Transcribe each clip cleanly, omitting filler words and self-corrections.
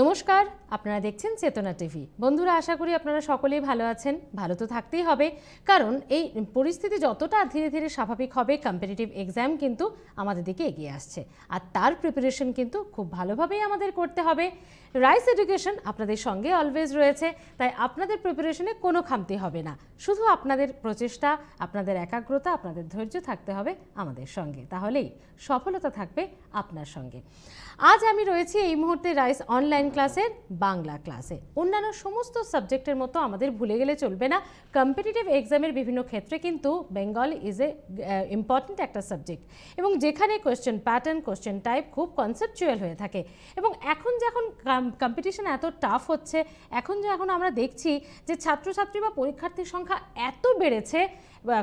নমস্কার, আপনারা দেখছেন চেতনা টিভি। বন্ধুরা, আশা করি আপনারা সকলেই ভালো আছেন। ভালো তো থাকতেই হবে, কারণ এই পরিস্থিতি যতটা ধীরে ধীরে স্বাভাবিক হবে, কম্পিটিটিভ এক্সাম কিন্তু আমাদের দিকে এগিয়ে আসছে, আর তার প্রিপারেশন কিন্তু খুব ভালোভাবেই আমাদের করতে হবে। রাইস এডুকেশন আপনাদের সঙ্গে অলওয়েজ রয়েছে, তাই আপনাদের প্রিপারেশনে কোনো খামতি হবে না। শুধু আপনাদের প্রচেষ্টা, আপনাদের একাগ্রতা, আপনাদের ধৈর্য থাকতে হবে আমাদের সঙ্গে, তাহলেই সফলতা থাকবে আপনার সঙ্গে। আজ আমি রয়েছি এই মুহূর্তে রাইস অনলাইন ক্লাসের বাংলা ক্লাসে। অন্যান্য সমস্ত সাবজেক্টের মতো আমাদের ভুলে গেলে চলবে না। কম্পিটিটিভ এক্সামের বিভিন্ন ক্ষেত্রে কিন্তু বেঙ্গল ইজ এ ইম্পর্ট্যান্ট একটা সাবজেক্ট, এবং যেখানে কোয়েশ্চেন প্যাটার্ন, কোয়েশ্চেন টাইপ খুব কনসেপচুয়াল হয়ে থাকে। এবং এখন যখন কম্পিটিশন এত টাফ হচ্ছে, যখন আমরা দেখছি যে ছাত্রছাত্রী বা পরীক্ষার্থীর সংখ্যা এত বেড়েছে,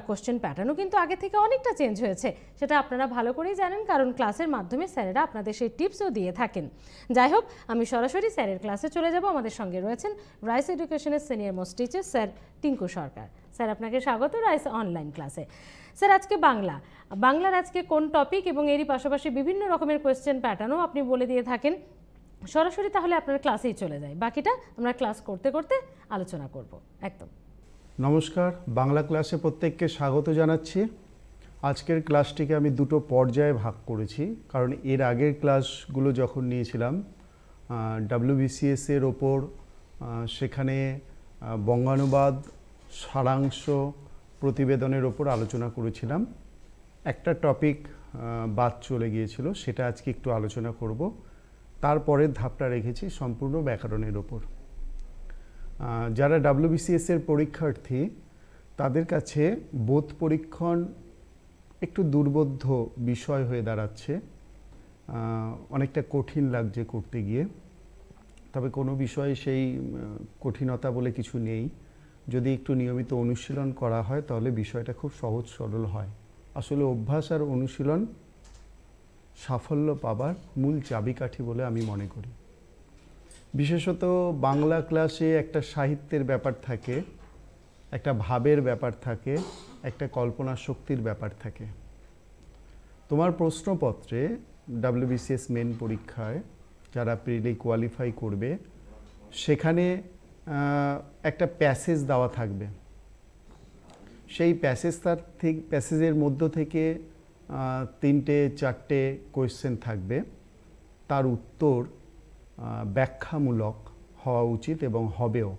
কোশ্চেন প্যাটার্নও কিন্তু আগে থেকে অনেকটা চেঞ্জ হয়েছে। সেটা আপনারা ভালো করেই জানেন, কারণ ক্লাসের মাধ্যমে স্যারেরা আপনাদের সেই টিপসও দিয়ে থাকেন। যাই হোক, আমি সরাসরি স্যারের ক্লাসে চলে যাব। আমাদের সঙ্গে রয়েছেন রাইস এডুকেশনের senior most teacher sir Tinku Sarkar. Sir, আপনাকে স্বাগত রাইস অনলাইন ক্লাসে। স্যার, আজকে বাংলার আজকে কোন টপিক এবং এরই পাশাপাশি বিভিন্ন রকমের কোয়েশ্চেন প্যাটার্নও আপনি বলে দিয়ে থাকেন। সরাসরি তাহলে আপনার ক্লাসেই চলে যায়, বাকিটা আমরা ক্লাস করতে করতে আলোচনা করব। একদম নমস্কার, বাংলা ক্লাসে প্রত্যেককে স্বাগত জানাচ্ছি। আজকের ক্লাসটিকে আমি দুটো পর্যায়ে ভাগ করেছি, কারণ এর আগের ক্লাসগুলো যখন নিয়েছিলাম WBCS এর ওপর, সেখানে বঙ্গানুবাদ, সারাংশ, প্রতিবেদনের ওপর আলোচনা করেছিলাম। একটা টপিক বাদ চলে গিয়েছিল, সেটা আজকে একটু আলোচনা করব। তারপরের ধাপটা রেখেছি সম্পূর্ণ ব্যাকরণের ওপর। যারা WBCS এর পরীক্ষার্থী, তাদের কাছে বোধ পরীক্ষণ একটু দুর্বোধ্য বিষয় হয়ে দাঁড়াচ্ছে, অনেকটা কঠিন লাগছে করতে গিয়ে। তবে কোনো বিষয়ে সেই কঠিনতা বলে কিছু নেই। যদি একটু নিয়মিত অনুশীলন করা হয়, তাহলে বিষয়টা খুব সহজ সরল হয়। আসলে অভ্যাস আর অনুশীলন সাফল্য পাবার মূল চাবিকাঠি বলে আমি মনে করি। বিশেষত বাংলা ক্লাসে একটা সাহিত্যের ব্যাপার থাকে, একটা ভাবের ব্যাপার থাকে, একটা কল্পনা শক্তির ব্যাপার থাকে। তোমার প্রশ্নপত্রে WBCS মেন পরীক্ষায় যারা প্রিলি কোয়ালিফাই করবে, সেখানে একটা প্যাসেজ দেওয়া থাকবে। সেই প্যাসেজের মধ্য থেকে 3-4টে কোয়েশ্চেন থাকবে। তার উত্তর ব্যাখ্যামূলক হওয়া উচিত এবং হবেও।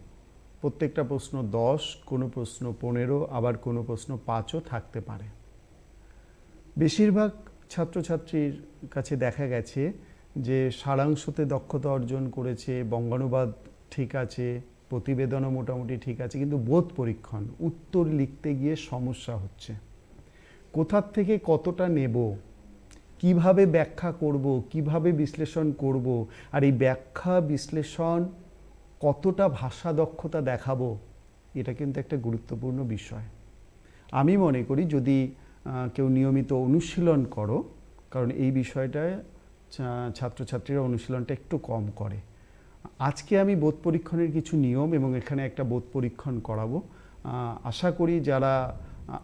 প্রত্যেকটা প্রশ্ন 10, কোনো প্রশ্ন 15, আবার কোনো প্রশ্ন 5ও থাকতে পারে। বেশিরভাগ ছাত্রছাত্রীর কাছে দেখা গেছে যে সারাংশতে দক্ষতা অর্জন করেছে, বঙ্গানুবাদ ঠিক আছে, প্রতিবেদনও মোটামুটি ঠিক আছে, কিন্তু বোধ পরীক্ষণ উত্তর লিখতে গিয়ে সমস্যা হচ্ছে। কোথার থেকে কতটা নেব, কিভাবে ব্যাখ্যা করব, কিভাবে বিশ্লেষণ করব, আর এই ব্যাখ্যা বিশ্লেষণ কতটা ভাষা দক্ষতা দেখাবো, এটা কিন্তু একটা গুরুত্বপূর্ণ বিষয়। আমি মনে করি যদি কেউ নিয়মিত অনুশীলন করো, কারণ এই বিষয়টায় ছাত্রছাত্রীরা অনুশীলনটা একটু কম করে। আজকে আমি বোধ পরীক্ষণের কিছু নিয়ম এবং এখানে একটা বোধ পরীক্ষণ করাবো। আশা করি যারা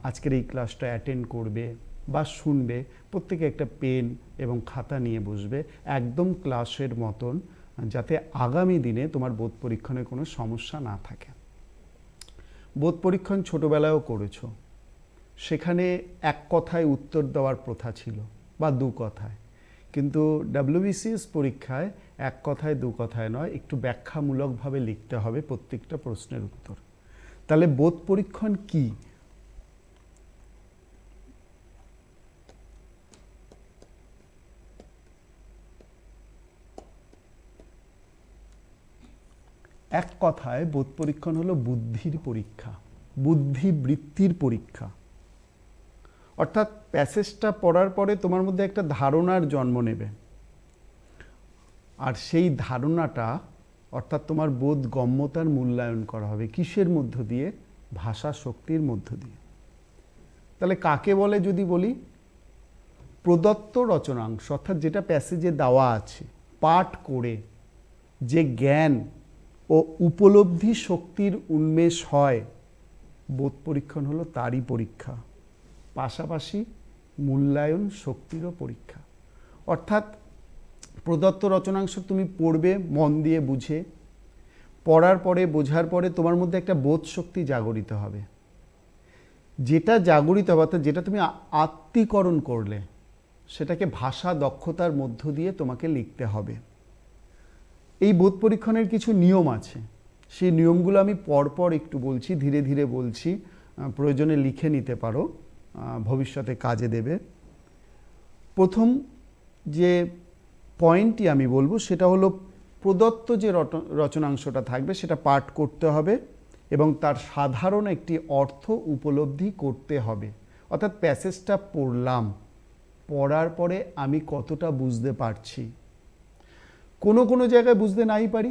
আজকের এই ক্লাসটা অ্যাটেন্ড করবে বা শুনবে, প্রত্যেকে একটা পেন এবং খাতা নিয়ে বসবে, একদম ক্লাসের মতন, যাতে আগামী দিনে তোমার বোধ পরীক্ষণে কোনো সমস্যা না থাকে। বোধ পরীক্ষণ ছোটোবেলায়ও করেছো, সেখানে এক কথায় উত্তর দেওয়ার প্রথা ছিল বা 2 কথায়, কিন্তু WBCS পরীক্ষায় 1 কথায় 2 কথায় নয়, একটু ব্যাখ্যামূলকভাবে লিখতে হবে প্রত্যেকটা প্রশ্নের উত্তর। তাহলে বোধ পরীক্ষণ কি? এক কথায় বোধ পরীক্ষণ হলো বুদ্ধির পরীক্ষা, বুদ্ধিবৃত্তির পরীক্ষা। অর্থাৎ প্যাসেজটা পড়ার পরে তোমার মধ্যে একটা ধারণার জন্ম নেবে, আর সেই ধারণাটা অর্থাৎ তোমার বোধ গম্যতার মূল্যায়ন করা হবে। কিসের মধ্য দিয়ে? ভাষা শক্তির মধ্য দিয়ে। তাহলে কাকে বলে যদি বলি, প্রদত্ত রচনাংশ, অর্থাৎ যেটা প্যাসেজে দেওয়া আছে, পাঠ করে যে জ্ঞান ও উপলব্ধি শক্তির উন্মেষ হয়, বোধ পরীক্ষণ হলো তারই পরীক্ষা, পাশাপাশি মূল্যায়ন শক্তিরও পরীক্ষা। অর্থাৎ প্রদত্ত রচনাংশ তুমি পড়বে মন দিয়ে বুঝে, পড়ার পরে বোঝার পরে তোমার মধ্যে একটা বোধ শক্তি জাগরিত হবে। যেটা জাগরিত হবে অর্থাৎ যেটা তুমি আত্মীকরণ করলে সেটাকে ভাষা দক্ষতার মধ্য দিয়ে তোমাকে লিখতে হবে। এই বোধ পরীক্ষণের কিছু নিয়ম আছে, সেই নিয়মগুলো আমি পরপর একটু বলছি, ধীরে ধীরে বলছি, প্রয়োজনে লিখে নিতে পারো, ভবিষ্যতে কাজে দেবে। প্রথম যে পয়েন্টটি আমি বলবো সেটা হলো প্রদত্ত যে রচনাংশটা থাকবে সেটা পাঠ করতে হবে এবং তার সাধারণ একটি অর্থ উপলব্ধি করতে হবে। অর্থাৎ প্যাসেজটা পড়লাম, পড়ার পরে আমি কতটা বুঝতে পারছি। কোনো কোনো জায়গায় বুঝতে নাই পারি,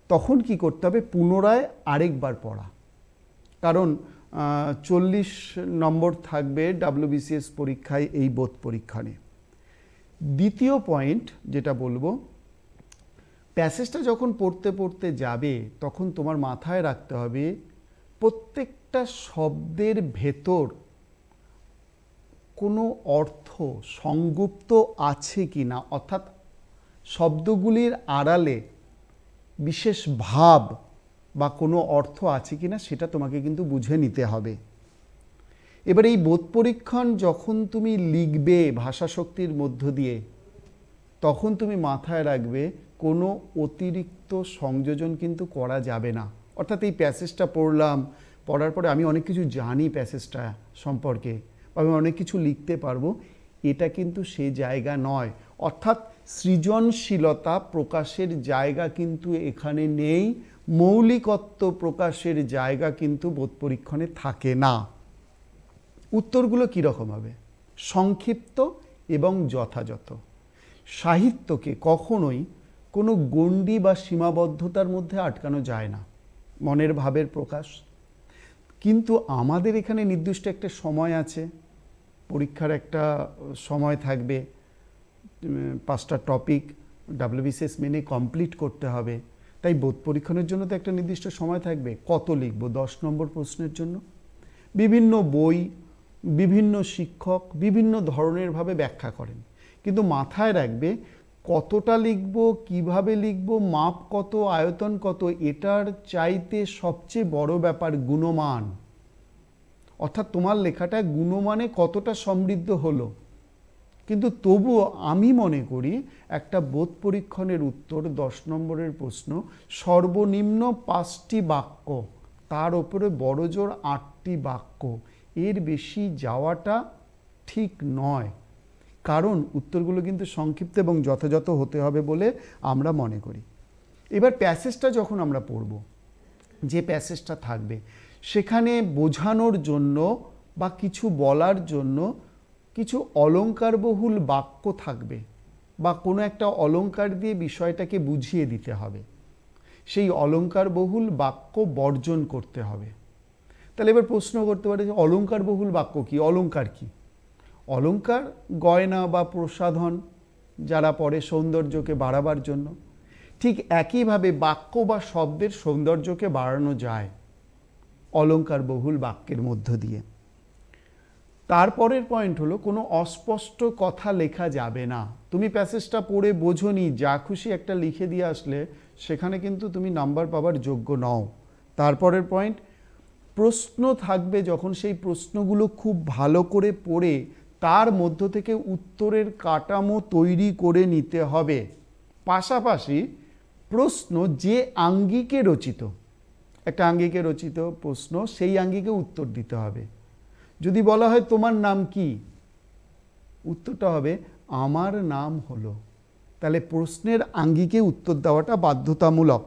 তখন কি করতে হবে, পুনরায় আরেকবার পড়া। কারণ 40 নম্বর থাকবে WBCS পরীক্ষায় এই বোধ পরীক্ষণে। দ্বিতীয় পয়েন্ট যেটা বলবো, প্যাসেজটা যখন পড়তে পড়তে যাবে তখন তোমার মাথায় রাখতে হবে প্রত্যেকটা শব্দের ভেতর কোনো অর্থ সংগুপ্ত আছে কি না, অর্থাৎ শব্দগুলির আড়ালে বিশেষ ভাব বা কোনো অর্থ আছে কি না সেটা তোমাকে কিন্তু বুঝে নিতে হবে। এবার এই বোধ পরীক্ষণ যখন তুমি লিখবে ভাষা শক্তির মধ্য দিয়ে, তখন তুমি মাথায় রাখবে কোনো অতিরিক্ত সংযোজন কিন্তু করা যাবে না। অর্থাৎ এই প্যাসেজটা পড়লাম, পড়ার পরে আমি অনেক কিছু জানি প্যাসেজটা সম্পর্কে, আমি অনেক কিছু লিখতে পারবো, এটা কিন্তু সে জায়গা নয়। অর্থাৎ সৃজনশীলতা প্রকাশের জায়গা কিন্তু এখানে নেই, মৌলিকত্ব প্রকাশের জায়গা কিন্তু বোধ পরীক্ষণে থাকে না। উত্তরগুলো কীরকম হবে, সংক্ষিপ্ত এবং যথাযথ। সাহিত্যকে কখনোই কোনো গণ্ডি বা সীমাবদ্ধতার মধ্যে আটকানো যায় না, মনের ভাবের প্রকাশ। কিন্তু আমাদের এখানে নির্দিষ্ট একটা সময় আছে, পরীক্ষার একটা সময় থাকবে, 5টা টপিক WBCS মেনে কমপ্লিট করতে হবে। তাই বোধ পরীক্ষণের জন্য তো একটা নির্দিষ্ট সময় থাকবে। কত লিখব, 10 নম্বর প্রশ্নের জন্য? বিভিন্ন বই, বিভিন্ন শিক্ষক বিভিন্ন ধরনের ভাবে ব্যাখ্যা করেন, কিন্তু মাথায় রাখবে কতটা লিখব, কিভাবে লিখব, মাপ কত, আয়তন কত, এটার চাইতে সবচেয়ে বড় ব্যাপার গুণমান। অর্থাৎ তোমার লেখাটা গুণমানে কতটা সমৃদ্ধ হলো। কিন্তু তবুও আমি মনে করি একটা বোধ পরীক্ষণের উত্তর 10 নম্বরের প্রশ্ন, সর্বনিম্ন 5টি বাক্য, তার উপরে বড় জোর 8টি বাক্য, এর বেশি যাওয়াটা ঠিক নয়। কারণ উত্তরগুলো কিন্তু সংক্ষিপ্ত এবং যথাযথ হতে হবে বলে আমরা মনে করি। এবার প্যাসেজটা যখন আমরা পড়ব, যে প্যাসেজটা থাকবে সেখানে বোঝানোর জন্য বা কিছু বলার জন্য কিছু অলংকারবহুল বাক্য থাকবে বা কোনো একটা অলংকার দিয়ে বিষয়টাকে বুঝিয়ে দিতে হবে। সেই অলংকারবহুল বাক্য বর্জন করতে হবে। তাহলে এবার প্রশ্ন করতে পারে যে অলংকারবহুল বাক্য কি, অলংকার কি? অলংকার গয়না বা প্রসাধন যারা পড়ে সৌন্দর্যকে বাড়াবার জন্য। ঠিক একইভাবে বাক্য বা শব্দের সৌন্দর্যকে বাড়ানো যায় অলংকারবহুল বাক্যের মধ্য দিয়ে। তারপরের পয়েন্ট হলো কোনো অস্পষ্ট কথা লেখা যাবে না। তুমি প্যাসেজটা পড়ে বোঝোনি, যা খুশি একটা লিখে দিয়ে আসলে সেখানে কিন্তু তুমি নাম্বার পাবার যোগ্য নও। তারপরের পয়েন্ট, প্রশ্ন থাকবে যখন, সেই প্রশ্নগুলো খুব ভালো করে পড়ে তার মধ্য থেকে উত্তরের কাঠামো তৈরি করে নিতে হবে। পাশাপাশি প্রশ্ন যে আঙ্গিকে রচিত, একটা আঙ্গিকে রচিত প্রশ্ন, সেই আঙ্গিকে উত্তর দিতে হবে। যদি বলা হয় তোমার নাম কি, উত্তরটা হবে আমার নাম হলো। তাহলে প্রশ্নের আঙ্গিকে উত্তর দেওয়াটা বাধ্যতামূলক।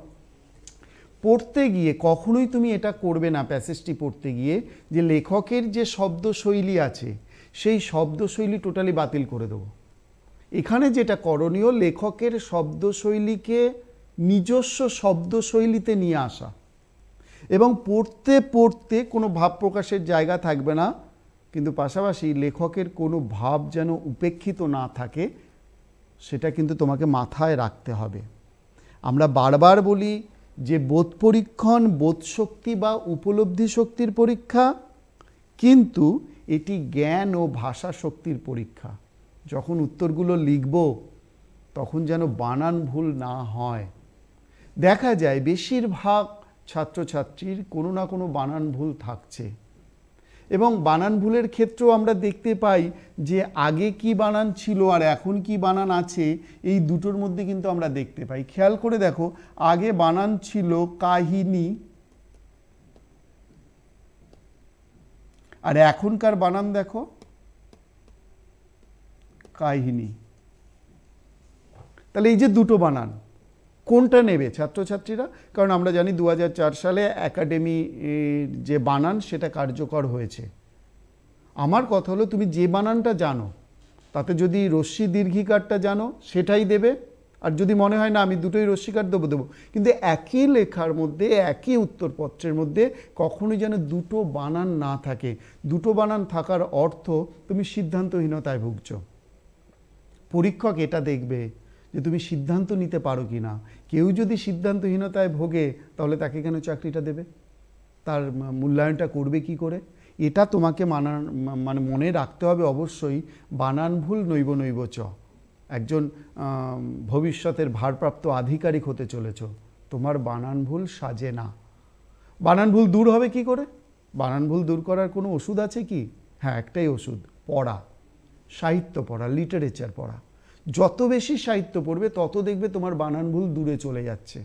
পড়তে গিয়ে কখনোই তুমি এটা করবে না, প্যাসেজটি পড়তে গিয়ে যে লেখকের যে শব্দশৈলী আছে সেই শব্দশৈলী টোটালি বাতিল করে দেবো। এখানে যেটা করণীয়, লেখকের শব্দশৈলীকে নিজস্ব শব্দশৈলীতে নিয়ে আসা এবং পড়তে পড়তে কোনো ভাব প্রকাশের জায়গা থাকবে না, কিন্তু পাশাপাশি লেখকের কোনো ভাব যেন উপেক্ষিত না থাকে সেটা কিন্তু তোমাকে মাথায় রাখতে হবে। আমরা বারবার বলি যে বোধ পরীক্ষণ বোধ শক্তি বা উপলব্ধি শক্তির পরীক্ষা, কিন্তু এটি জ্ঞান ও ভাষা শক্তির পরীক্ষা। যখন উত্তরগুলো লিখব তখন যেন বানান ভুল না হয়। দেখা যায় বেশিরভাগ ছাত্রছাত্রীর কোনো না কোনো বানান ভুল থাকছে, এবং বানান ভুলের ক্ষেত্রেও আমরা দেখতে পাই যে আগে কি বানান ছিল আর এখন কি বানান আছে, এই দুটোর মধ্যে কিন্তু আমরা দেখতে পাই। খেয়াল করে দেখো, আগে বানান ছিল কাহিনী, আর এখনকার বানান দেখো কাহিনী। তাহলে এই যে দুটো বানান, কোনটা নেবে ছাত্রছাত্রীরা? কারণ আমরা জানি 2004 সালে একাডেমি যে বানান সেটা কার্যকর হয়েছে। আমার কথা হলো, তুমি যে বানানটা জানো তাতে যদি রস্যি দীর্ঘিকারটা জানো সেটাই দেবে, আর যদি মনে হয় না আমি দুটোই রস্যিকার দেবো। কিন্তু একই লেখার মধ্যে, একই উত্তরপত্রের মধ্যে কখনোই যেন দুটো বানান না থাকে। দুটো বানান থাকার অর্থ তুমি সিদ্ধান্তহীনতায় ভুগছো। পরীক্ষক এটা দেখবে যে তুমি সিদ্ধান্ত নিতে পারো কি না। কেউ যদি সিদ্ধান্তহীনতায় ভোগে তাহলে তাকে কেন চাকরিটা দেবে? তার মূল্যায়নটা করবে কি করে? এটা তোমাকে মানে মনে রাখতে হবে অবশ্যই। বানান ভুল নৈব নৈব চ। একজন ভবিষ্যতের ভারপ্রাপ্ত আধিকারিক হতে চলেছ, তোমার বানান ভুল সাজে না। বানান ভুল দূর হবে কি করে? বানান ভুল দূর করার কোনো ওষুধ আছে কি? হ্যাঁ, একটাই ওষুধ, পড়া, সাহিত্য পড়া, লিটারেচার পড়া। যত বেশি সাহিত্য পড়বে তত দেখবে তোমার বানান ভুল দূরে চলে যাচ্ছে।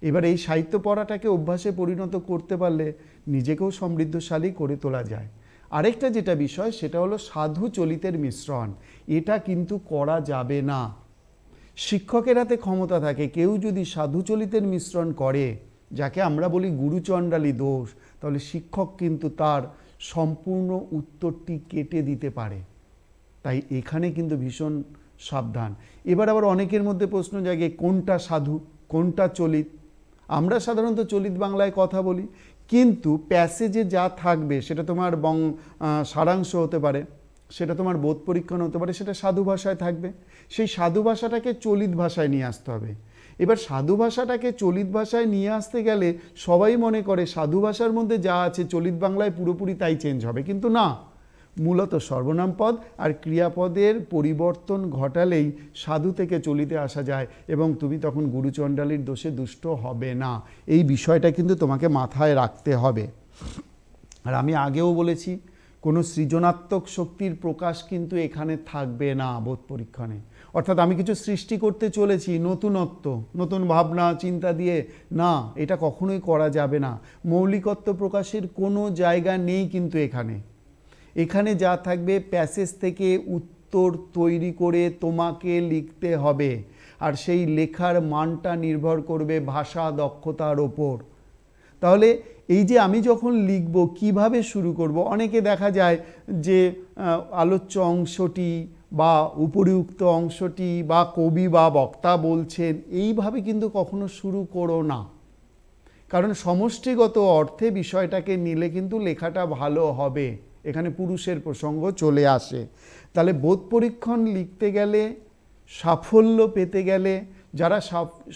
এবার এই সাহিত্য পড়াটাকে অভ্যাসে পরিণত করতে পারলে নিজেকেও সমৃদ্ধশালী করে তোলা যায়। আরেকটা যেটা বিষয় সেটা হলো সাধু চলিতের মিশ্রণ। এটা কিন্তু করা যাবে না। শিক্ষকের হাতে ক্ষমতা থাকে, কেউ যদি সাধু চলিতের মিশ্রণ করে, যাকে আমরা বলি গুরুচণ্ডালী দোষ, তাহলে শিক্ষক কিন্তু তার সম্পূর্ণ উত্তরটি কেটে দিতে পারে। তাই এখানে কিন্তু ভীষণ সাবধান। এবার আবার অনেকের মধ্যে প্রশ্ন জাগে, কোনটা সাধু কোনটা চলিত? আমরা সাধারণত চলিত বাংলায় কথা বলি, কিন্তু প্যাসেজে যা থাকবে সেটা তোমার সারাংশ হতে পারে, সেটা তোমার বোধ পরীক্ষণ হতে পারে, সেটা সাধু ভাষায় থাকবে। সেই সাধু ভাষাটাকে চলিত ভাষায় নিয়ে আসতে হবে। এবার সাধু ভাষাটাকে চলিত ভাষায় নিয়ে আসতে গেলে সবাই মনে করে সাধু ভাষার মধ্যে যা আছে চলিত বাংলায় পুরোপুরি তাই চেঞ্জ হবে, কিন্তু না। মূলত সর্বনাম পদ আর ক্রিয়াপদের পরিবর্তন ঘটালেই সাধু থেকে চলিতে আসা যায়, এবং তুমি তখন গুরুচণ্ডালীর দোষে দুষ্ট হবে না। এই বিষয়টা কিন্তু তোমাকে মাথায় রাখতে হবে। আর আমি আগেও বলেছি, কোনো সৃজনাত্মক শক্তির প্রকাশ কিন্তু এখানে থাকবে না বোধ পরীক্ষণে। অর্থাৎ আমি কিছু সৃষ্টি করতে চলেছি, নতুনত্ব, নতুন ভাবনা চিন্তা দিয়ে, না, এটা কখনোই করা যাবে না। মৌলিকত্ব প্রকাশের কোনো জায়গা নেই কিন্তু এখানে যা থাকবে প্যাসেজ থেকে উত্তর তৈরি করে তোমাকে লিখতে হবে, আর সেই লেখার মানটা নির্ভর করবে ভাষা দক্ষতার ওপর। তাহলে এই যে আমি যখন লিখব কিভাবে শুরু করব, অনেকে দেখা যায় যে আলোচ্য অংশটি বা উপরিউক্ত অংশটি বা কবি বা বক্তা বলছেন, এইভাবে কিন্তু কখনো শুরু করো না। কারণ সমষ্টিগত অর্থে বিষয়টাকে নিলে কিন্তু লেখাটা ভালো হবে। এখানে পুরুষের প্রসঙ্গ চলে আসে। তাহলে বোধ পরীক্ষণ লিখতে গেলে, সাফল্য পেতে গেলে, যারা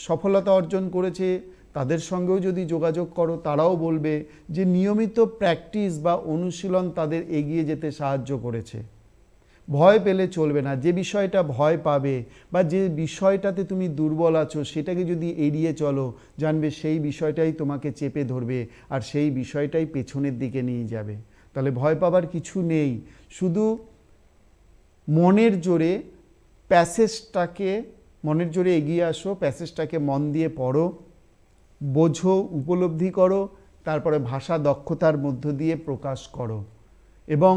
সফলতা অর্জন করেছে তাদের সঙ্গেও যদি যোগাযোগ করো, তারাও বলবে যে নিয়মিত প্র্যাকটিস বা অনুশীলন তাদের এগিয়ে যেতে সাহায্য করেছে। ভয় পেলে চলবে না। যে বিষয়টা ভয় পাবে বা যে বিষয়টাতে তুমি দুর্বল আছো সেটাকে যদি এড়িয়ে চলো, জানবে সেই বিষয়টাই তোমাকে চেপে ধরবে আর সেই বিষয়টাই পেছনের দিকে নিয়ে যাবে। তাহলে ভয় পাবার কিছু নেই। শুধু মনের জোরে মনের জোরে এগিয়ে আসো, প্যাসেজটাকে মন দিয়ে পড়ো, বোঝো, উপলব্ধি করো, তারপরে ভাষা দক্ষতার মধ্য দিয়ে প্রকাশ করো, এবং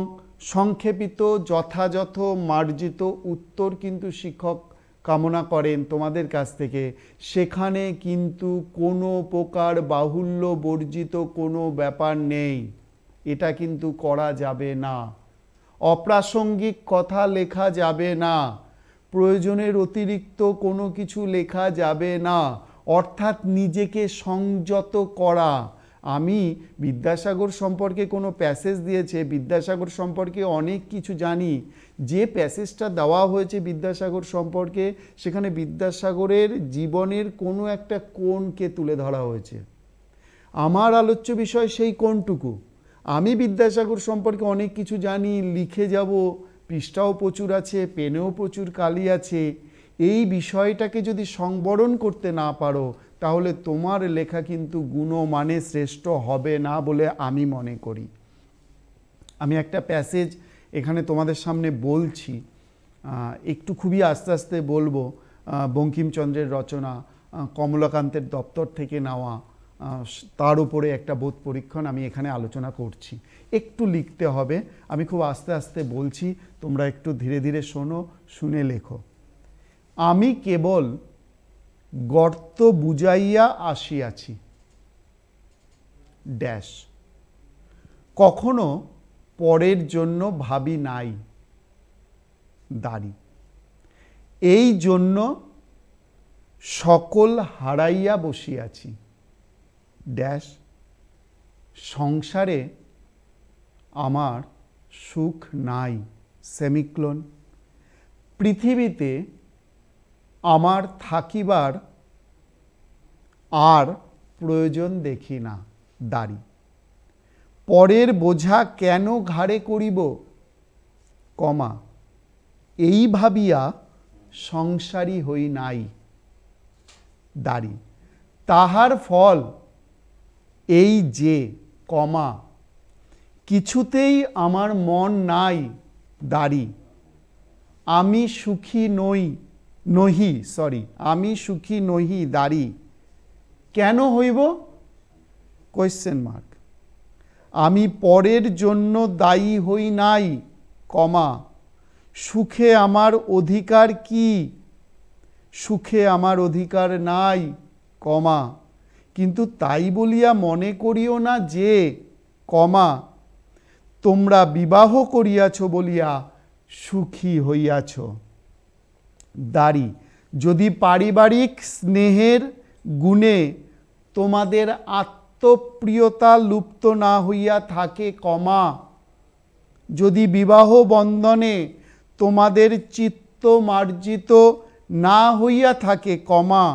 সংক্ষেপিত যথাযথ মার্জিত উত্তর কিন্তু শিক্ষক কামনা করেন তোমাদের কাছ থেকে। সেখানে কিন্তু কোনো প্রকার বাহুল্য বর্জিত কোনো ব্যাপার নেই। এটা কিন্তু করা যাবে না। অপ্রাসঙ্গিক কথা লেখা যাবে না, প্রয়োজনের অতিরিক্ত কোনো কিছু লেখা যাবে না। অর্থাৎ নিজেকে সংযত করা। আমি বিদ্যাসাগর সম্পর্কে কোনো প্যাসেজ দিয়েছে, বিদ্যাসাগর সম্পর্কে অনেক কিছু জানি। যে প্যাসেজটা দেওয়া হয়েছে বিদ্যাসাগর সম্পর্কে, সেখানে বিদ্যাসাগরের জীবনের কোনো একটা কোণকে তুলে ধরা হয়েছে। আমার আলোচ্য বিষয় সেই কোণটুকু। আমি বিদ্যাসাগর সম্পর্কে অনেক কিছু জানি, লিখে যাব, পৃষ্ঠাও প্রচুর আছে, পেনেও প্রচুর কালি আছে, এই বিষয়টাকে যদি সংবরণ করতে না পারো তাহলে তোমার লেখা কিন্তু গুণমানে শ্রেষ্ঠ হবে না বলে আমি মনে করি। আমি একটা প্যাসেজ এখানে তোমাদের সামনে বলছি, একটু খুবই আস্তে আস্তে বলবো। বঙ্কিমচন্দ্রের রচনা, কমলাকান্তের দপ্তর থেকে নেওয়া, তার উপরে একটা বোধ পরীক্ষণ আমি এখানে আলোচনা করছি। একটু লিখতে হবে, আমি খুব আস্তে আস্তে বলছি, তোমরা একটু ধীরে ধীরে শোনো, শুনে লেখো। আমি কেবল গর্ত বুঝাইয়া আসিয়াছি, ড্যাশ, কখনো পরের জন্য ভাবি নাই, দাড়ি, এই জন্য সকল হারাইয়া বসিয়াছি, ড্যাশ, সংসারে আমার সুখ নাই, সেমিক্লোন, পৃথিবীতে আমার থাকিবার আর প্রয়োজন দেখি না, দাড়ি, পরের বোঝা কেন ঘাড়ে করিব, কমা, এই ভাবিয়া সংসারী হই নাই, দাড়ি, তাহার ফল এই যে, কমা, কিছুতেই আমার মন নাই, দাড়ি, আমি সুখী আমি সুখী নহি, দাড়ি, কেন হইব, কোয়েশ্চেন মার্ক, আমি পরের জন্য দায়ী হই নাই, কমা, সুখে আমার অধিকার কি, সুখে আমার অধিকার নাই, কমা, কিন্তু তাই বলিয়া মনে করিও না যে, কমা, তোমরা বিবাহ করিয়াছ বলিয়া সুখী হইয়াছ, দাড়ি, যদি পারিবারিক স্নেহের গুণে তোমাদের আত্মপ্রিয়তা লুপ্ত না হইয়া থাকে, কমা, যদি বিবাহ বন্ধনে তোমাদের চিত্ত মার্জিত না হইয়া থাকে, কমা,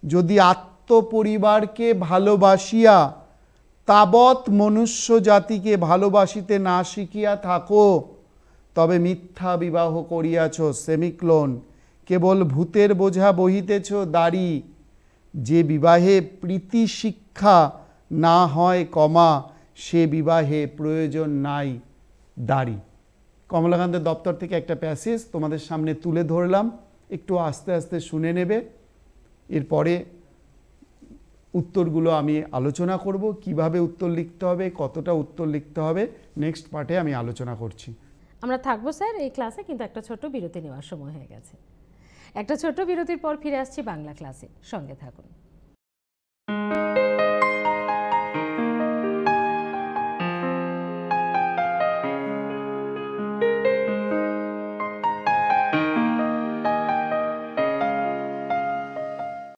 যদি আত্মপরিবারকে ভালোবাসিয়া তাবৎ মনুষ্য জাতিকে ভালোবাসিতে না শিখিয়া থাকো, তবে মিথ্যা বিবাহ করিয়াছ, সেমিক্লোন, কেবল ভূতের বোঝা বহিতেছ, দাড়ি, যে বিবাহে প্রীতি শিক্ষা না হয়, কমা, সে বিবাহে প্রয়োজন নাই, দাড়ি। কমলাকান্তের দপ্তর থেকে একটা প্যাসেজ তোমাদের সামনে তুলে ধরলাম, একটু আস্তে আস্তে শুনে নেবে। এরপরে উত্তরগুলো আমি আলোচনা করব, কিভাবে উত্তর লিখতে হবে, কতটা উত্তর লিখতে হবে, নেক্সট পার্টে আমি আলোচনা করছি। আমরা থাকবো স্যার এই ক্লাসে, কিন্তু একটা ছোট্ট বিরতি নেওয়ার সময় হয়ে গেছে। একটা ছোট্ট বিরতির পর ফিরে আসছি বাংলা ক্লাসে, সঙ্গে থাকুন।